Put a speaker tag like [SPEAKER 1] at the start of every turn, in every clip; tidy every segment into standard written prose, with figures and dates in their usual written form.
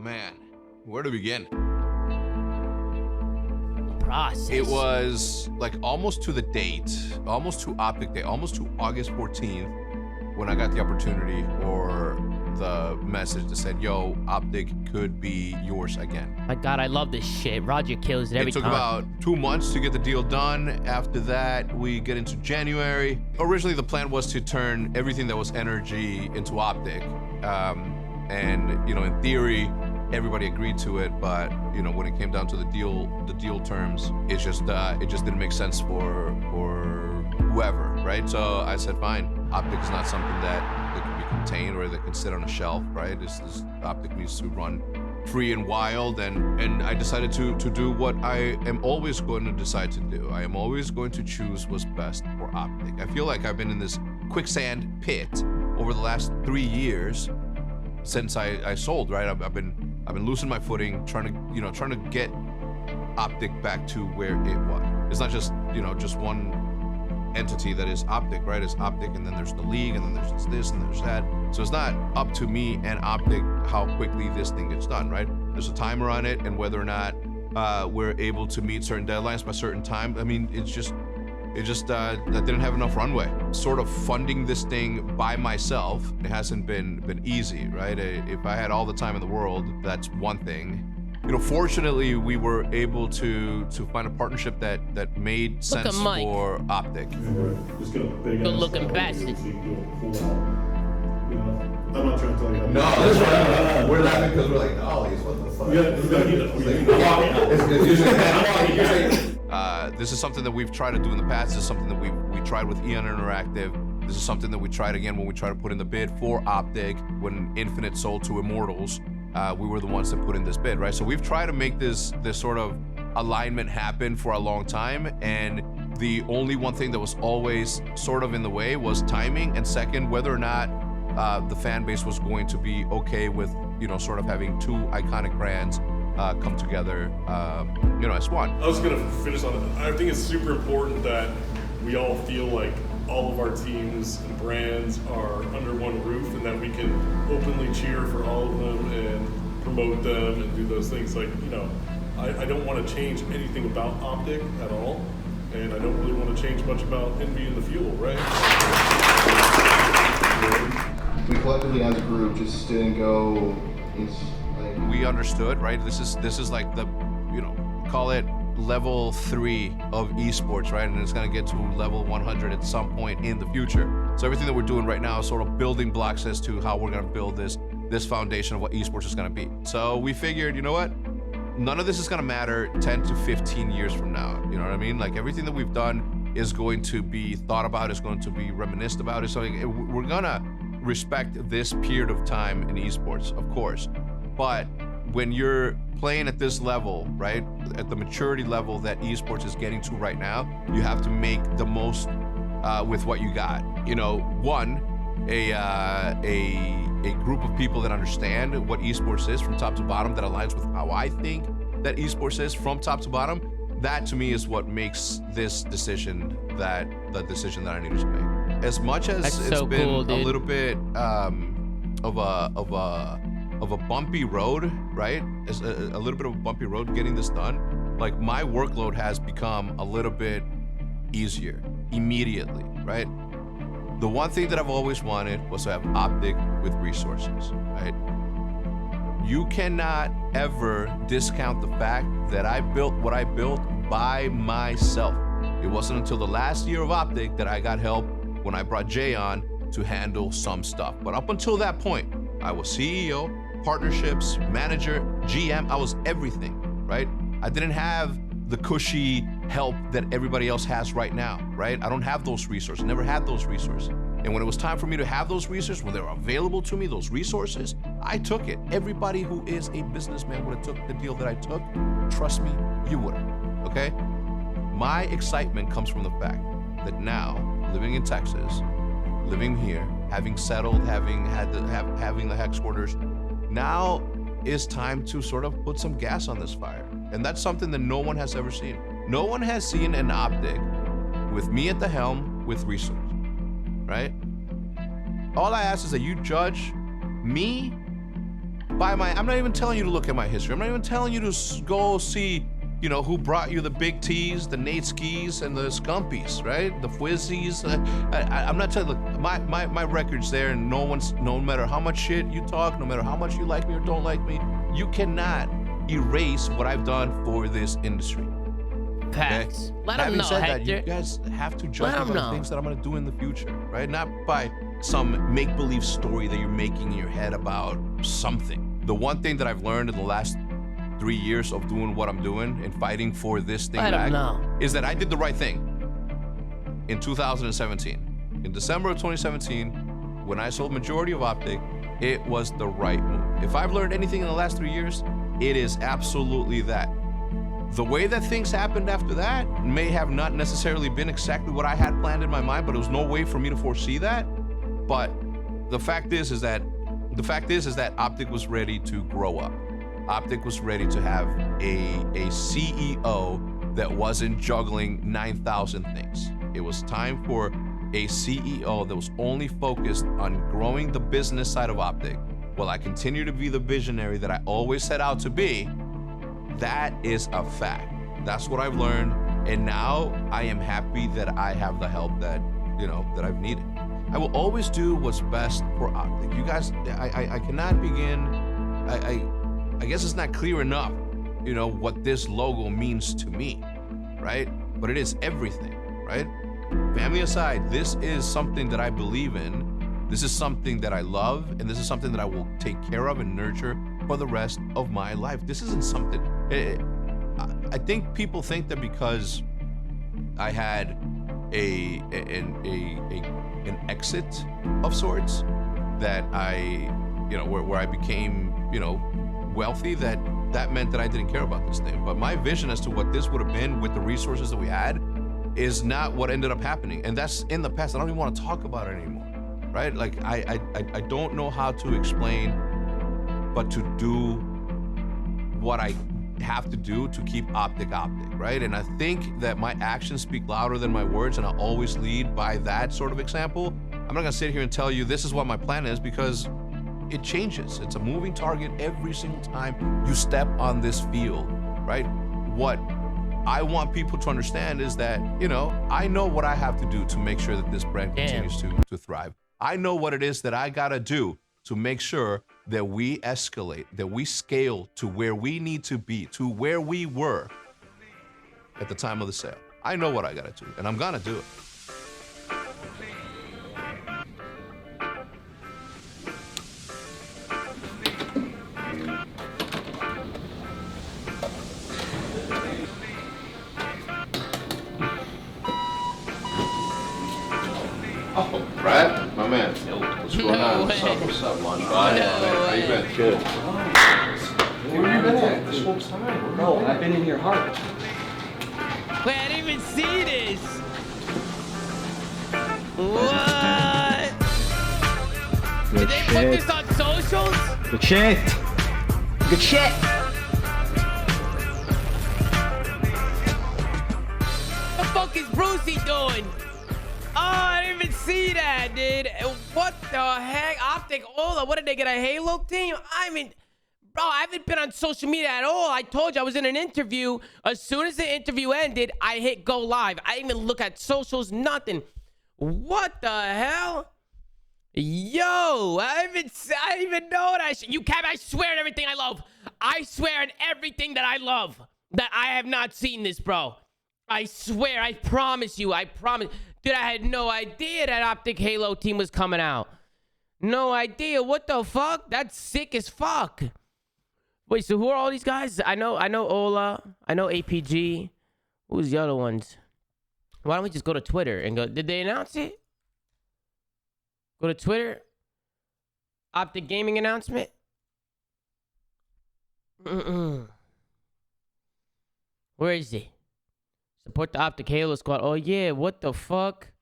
[SPEAKER 1] man, where to begin?
[SPEAKER 2] Process.
[SPEAKER 1] It was like almost to the date, almost to OpTic Day, almost to August 14th when I got the opportunity or the message that said, yo, OpTic could be yours again.
[SPEAKER 2] My God, I love this shit. Roger kills it every time.
[SPEAKER 1] It took about 2 months to get the deal done. After that, we get into January. Originally, the plan was to turn everything that was energy into OpTic. And, you know, in theory, everybody agreed to it, but you know, when it came down to the deal terms, it just didn't make sense for whoever, right? So I said, fine. OpTic is not something that can be contained or that can sit on a shelf, right? This OpTic needs to run free and wild, and I decided to do what I am always going to decide to do. I am always going to choose what's best for OpTic. I feel like I've been in this quicksand pit over the last 3 years since I sold, right? I've been losing my footing, trying to get OpTic back to where it was. It's not just, just one entity that is OpTic, right? It's OpTic, and then there's the league, and then there's this, and there's that. So it's not up to me and OpTic how quickly this thing gets done, right? There's a timer on it, and whether or not we're able to meet certain deadlines by certain time. I mean, it just I didn't have enough runway. Sort of funding this thing by myself, it hasn't been easy, right? If I had all the time in the world, that's one thing. Fortunately, we were able to find a partnership that made sense for OpTic.
[SPEAKER 2] Good looking bastard.
[SPEAKER 3] I'm not trying to tell you.
[SPEAKER 1] No, that's right. We're laughing because we're like, ollies, what the fuck? This is something that we've tried to do in the past. This is something that we tried with Eon Interactive. This is something that we tried again when we tried to put in the bid for OpTic when Infinite sold to Immortals. We were the ones that put in this bid, right? So we've tried to make this sort of alignment happen for a long time, and the only one thing that was always sort of in the way was timing, and second, whether or not the fan base was going to be okay with, sort of having two iconic brands come together, as one.
[SPEAKER 3] I was gonna finish on it. I think it's super important that we all feel like all of our teams and brands are under one roof, and that we can openly cheer for all of them and promote them and do those things. Like, I don't want to change anything about OpTic at all, and I don't really want to change much about Envy and the Fuel, right?
[SPEAKER 4] We collectively as a group just didn't go. It's like
[SPEAKER 1] we understood, right? This is like the, call it level 3 of esports, right? And it's gonna get to level 100 at some point in the future. So everything that we're doing right now is sort of building blocks as to how we're gonna build this foundation of what esports is gonna be. So we figured, you know what? None of this is gonna matter 10 to 15 years from now. You know what I mean? Like, everything that we've done is going to be thought about, is going to be reminisced about. It's something we're gonna respect this period of time in esports, of course. But when you're playing at this level, right, at the maturity level that esports is getting to right now, you have to make the most with what you got. One, a group of people that understand what esports is from top to bottom, that aligns with how I think that esports is from top to bottom. That to me is what makes this decision the decision that I needed to make. As much as it's
[SPEAKER 2] so
[SPEAKER 1] been
[SPEAKER 2] cool,
[SPEAKER 1] a little bit of a bumpy road, right? It's a little bit of a bumpy road getting this done. Like, my workload has become a little bit easier immediately, right? The one thing that I've always wanted was to have OpTic with resources, right? You cannot ever discount the fact that I built what I built by myself. It wasn't until the last year of OpTic that I got help when I brought Jay on to handle some stuff. But up until that point, I was CEO, partnerships, manager, GM, I was everything, right? I didn't have the cushy help that everybody else has right now, right? I don't have those resources, never had those resources. And when it was time for me to have those resources, when they were available to me, those resources, I took it. Everybody who is a businessman would have took the deal that I took. Trust me, you would have, okay? My excitement comes from the fact that now, living in Texas, living here, having settled, having the hex quarters, now is time to sort of put some gas on this fire. And that's something that no one has ever seen. No one has seen an OpTic with me at the helm with resources, right? All I ask is that you judge me I'm not even telling you to look at my history. I'm not even telling you to go see, you know, who brought you the Big T's, the Nate Skis, and the Scumpies, right? The Fwizzies. I'm not telling you, look, my record's there, and no matter how much shit you talk, no matter how much you like me or don't like me, you cannot erase what I've done for this industry.
[SPEAKER 2] Facts.
[SPEAKER 1] Okay?
[SPEAKER 2] Let them know,
[SPEAKER 1] said
[SPEAKER 2] Hector.
[SPEAKER 1] that, you guys have to judge me by the things that I'm gonna do in the future, right? Not by some make-believe story that you're making in your head about something. The one thing that I've learned in the last 3 years of doing what I'm doing and fighting for this thing back is that I did the right thing in 2017. In December of 2017, when I sold majority of OpTic, it was the right move. If I've learned anything in the last 3 years, it is absolutely that. The way that things happened after that may have not necessarily been exactly what I had planned in my mind, but there was no way for me to foresee that. But the fact is that OpTic was ready to grow up. OpTic was ready to have a CEO that wasn't juggling 9,000 things. It was time for a CEO that was only focused on growing the business side of OpTic, while I continue to be the visionary that I always set out to be. That is a fact. That's what I've learned, and now I am happy that I have the help that, you know, that I've needed. I will always do what's best for OpTic. You guys, I cannot begin. I guess it's not clear enough, you know, what this logo means to me, right? But it is everything, right? Family aside, this is something that I believe in. This is something that I love, and this is something that I will take care of and nurture for the rest of my life. This isn't something. I think people think that because I had an exit of sorts, that where I became, you know, wealthy, that meant that I didn't care about this thing. But my vision as to what this would have been with the resources that we had is not what ended up happening, and that's in the past. I don't even want to talk about it anymore, right? Like I don't know how to explain, but to do what I have to do to keep OpTic, right? And I think that my actions speak louder than my words, and I always lead by that sort of example. I'm not gonna sit here and tell you this is what my plan is, because it changes. It's a moving target every single time you step on this field, right? What I want people to understand is that, you know, I know what I have to do to make sure that this brand continues to thrive. I know what it is that I gotta do to make sure that we escalate, that we scale to where we need to be, to where we were at the time of the sale. I know what I gotta do, and I'm gonna do it. Oh, Brad, my man. What's going on? What's up, lunch? How you been? Good. Where have you been at this whole time?
[SPEAKER 5] Bro, I've been in your heart.
[SPEAKER 2] Wait, I didn't even see this. What? Did they put this on socials?
[SPEAKER 5] Good shit. Good shit.
[SPEAKER 2] What the fuck is Brucey doing? Oh, I didn't even see that, dude. What the heck? OpTic, Ola, what did they get, a Halo team? I mean, bro, I haven't been on social media at all. I told you I was in an interview. As soon as the interview ended, I hit go live. I didn't even look at socials, nothing. What the hell? Yo, I didn't even know that shit. You Cap, I swear on everything I love. I swear on everything that I love that I have not seen this, bro. I swear, I promise you, I promise. Dude, I had no idea that OpTic Halo team was coming out. No idea. What the fuck? That's sick as fuck. Wait, so who are all these guys? I know Ola. I know APG. Who's the other ones? Why don't we just go to Twitter and go, did they announce it? Go to Twitter. OpTic Gaming announcement. Where is it? Support the OpTic Halo squad. Oh, yeah. What the fuck?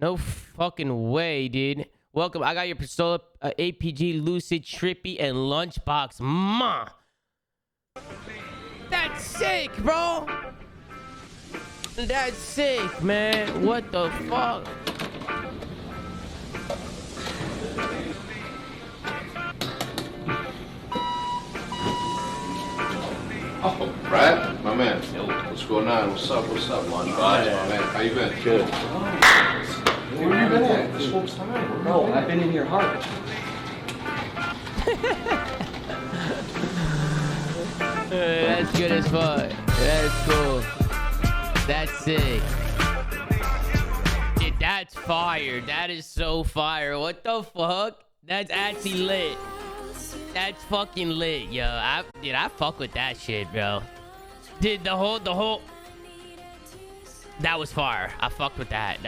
[SPEAKER 2] No fucking way, dude. Welcome. I got your Pistola, APG, Lucid, Trippy, and Lunchbox. Ma. That's sick, bro. That's sick, man. What the fuck?
[SPEAKER 4] Oh, Brad, my man. What's going on? What's up, Lunchbox, my man? How you been? Good. Where you been at? This whole time.
[SPEAKER 5] Bro, I've been in your heart.
[SPEAKER 2] That's good as fuck. That's cool. That's sick. Dude, that's fire. That is so fire. What the fuck? That's actually lit. That's fucking lit, yo. I fuck with that shit, bro. Dude, the whole. That was fire. I fucked with that.